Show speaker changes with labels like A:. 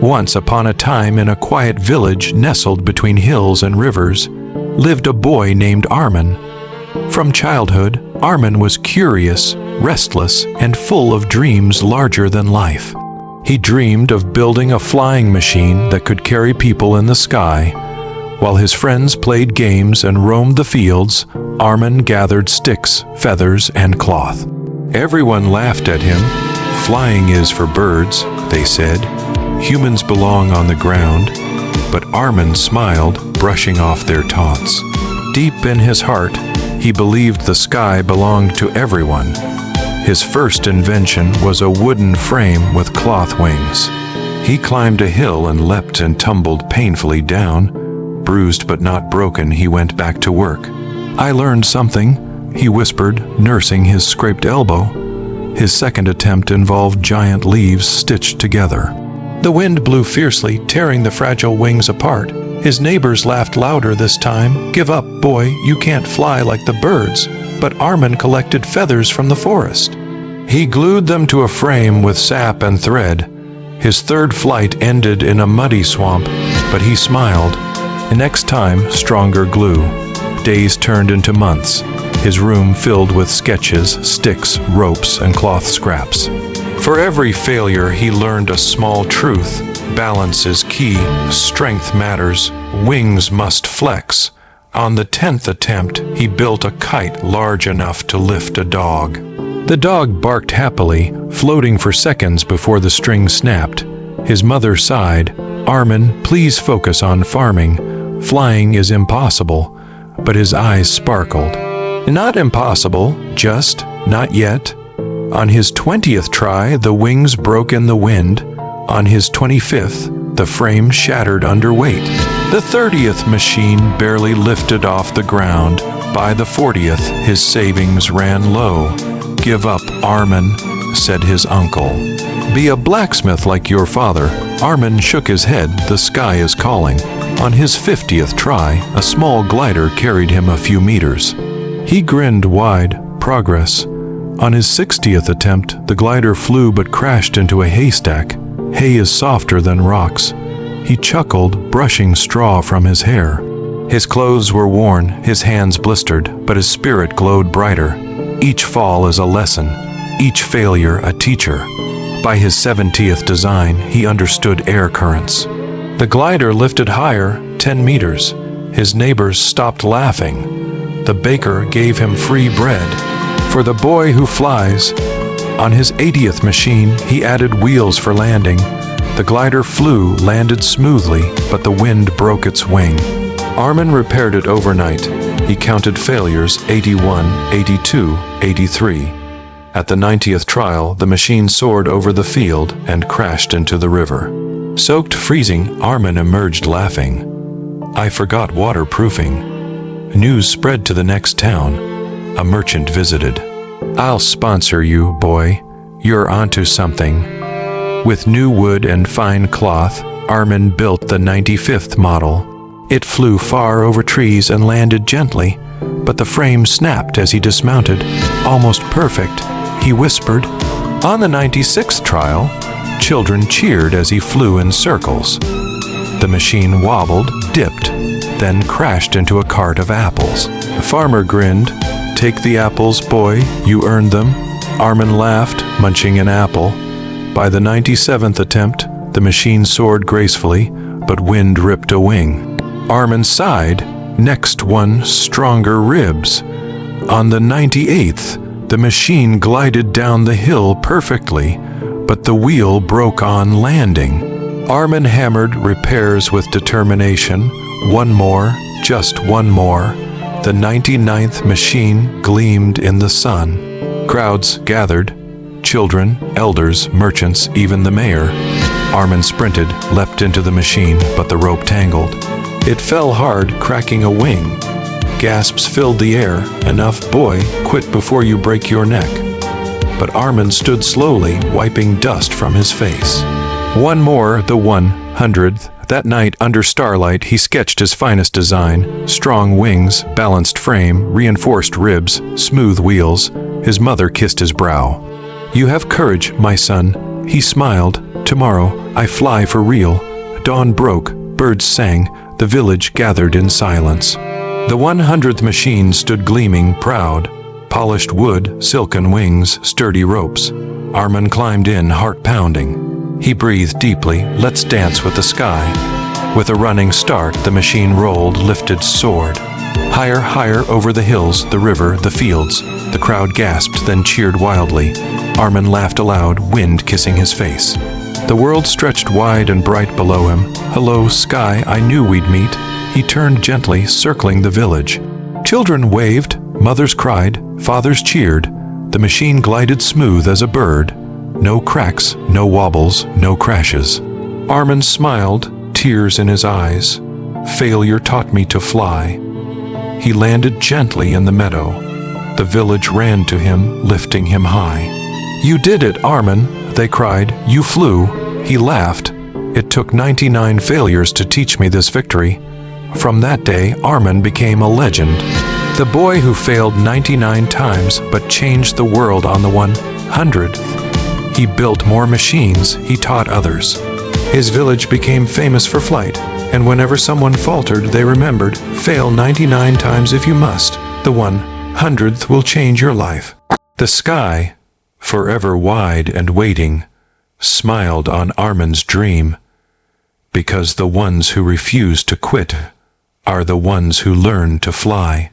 A: Once upon a time, in a quiet village nestled between hills and rivers, lived a boy named Arman. From childhood, Arman was curious, restless, and full of dreams larger than life. He dreamed of building a flying machine that could carry people in the sky. While his friends played games and roamed the fields, Arman gathered sticks, feathers, and cloth. Everyone laughed at him. "Flying is for birds," they said. "Humans belong on the ground." But Arman smiled, brushing off their taunts. Deep in his heart, he believed the sky belonged to everyone. His first invention was a wooden frame with cloth wings. He climbed a hill and leapt and tumbled painfully down. Bruised but not broken, he went back to work. "I learned something," he whispered, nursing his scraped elbow. His second attempt involved giant leaves stitched together. The wind blew fiercely, tearing the fragile wings apart. His neighbors laughed louder this time. "Give up, boy, you can't fly like the birds." But Arman collected feathers from the forest. He glued them to a frame with sap and thread. His third flight ended in a muddy swamp, but he smiled. Next time, stronger glue. Days turned into months, his room filled with sketches, sticks, ropes, and cloth scraps. For every failure, he learned a small truth. Balance is key, strength matters, wings must flex. On the 10th attempt, he built a kite large enough to lift a dog. The dog barked happily, floating for seconds before the string snapped. His mother sighed. "Arman, please focus on farming. Flying is impossible." But his eyes sparkled. Not impossible, just not yet. On his 20th try, the wings broke in the wind. On his 25th, the frame shattered under weight. The 30th machine barely lifted off the ground. By the 40th, his savings ran low. "Give up, Arman," said his uncle. "Be a blacksmith like your father." Arman shook his head. The sky is calling. On his 50th try, a small glider carried him a few meters. He grinned wide. Progress. On his 60th attempt, the glider flew but crashed into a haystack. Hay is softer than rocks. He chuckled, brushing straw from his hair. His clothes were worn, his hands blistered, but his spirit glowed brighter. Each fall is a lesson, each failure a teacher. By his 70th design, he understood air currents. The glider lifted higher, 10 meters. His neighbors stopped laughing. The baker gave him free bread. For the boy who flies. On his 80th machine, he added wheels for landing. The glider flew, landed smoothly, but the wind broke its wing. Arman repaired it overnight. He counted failures: 81, 82, 83. At the 90th trial, the machine soared over the field and crashed into the river. Soaked freezing, Arman emerged laughing. "I forgot waterproofing." News spread to the next town. A merchant visited. "I'll sponsor you, boy. You're onto something." With new wood and fine cloth, Arman built the 95th model. It flew far over trees and landed gently, but the frame snapped as he dismounted. "Almost perfect," he whispered. On the 96th trial, children cheered as he flew in circles. The machine wobbled, dipped, then crashed into a cart of apples. The farmer grinned. "Take the apples, boy, you earned them." Arman laughed, munching an apple. By the 97th attempt, the machine soared gracefully, but wind ripped a wing. Arman sighed. Next one, stronger ribs. On the 98th, the machine glided down the hill perfectly, but the wheel broke on landing. Arman hammered repairs with determination. One more, just one more. The 99th machine gleamed in the sun. Crowds gathered. Children, elders, merchants, even the mayor. Arman sprinted, leapt into the machine, but the rope tangled. It fell hard, cracking a wing. Gasps filled the air. "Enough, boy, quit before you break your neck." But Arman stood slowly, wiping dust from his face. One more, the 100th. That night, under starlight, he sketched his finest design. Strong wings, balanced frame, reinforced ribs, smooth wheels. His mother kissed his brow. "You have courage, my son." He smiled. Tomorrow, I fly for real. Dawn broke, birds sang, the village gathered in silence. The 100th machine stood gleaming, proud. Polished wood, silken wings, sturdy ropes. Arman climbed in, heart pounding. He breathed deeply, let's dance with the sky. With a running start, the machine rolled, lifted, soared. Higher, higher over the hills, the river, the fields. The crowd gasped, then cheered wildly. Arman laughed aloud, wind kissing his face. The world stretched wide and bright below him. Hello, sky, I knew we'd meet. He turned gently, circling the village. Children waved, mothers cried, fathers cheered. The machine glided smooth as a bird. No cracks, no wobbles, no crashes. Arman smiled, tears in his eyes. Failure taught me to fly. He landed gently in the meadow. The village ran to him, lifting him high. You did it, Arman, they cried. You flew. He laughed. It took 99 failures to teach me this victory. From that day, Arman became a legend. The boy who failed 99 times but changed the world on the 100th. He built more machines, he taught others. His village became famous for flight, and whenever someone faltered, they remembered, fail 99 times if you must. The 100th will change your life. The sky, forever wide and waiting, smiled on Arman's dream, because the ones who refuse to quit are the ones who learn to fly.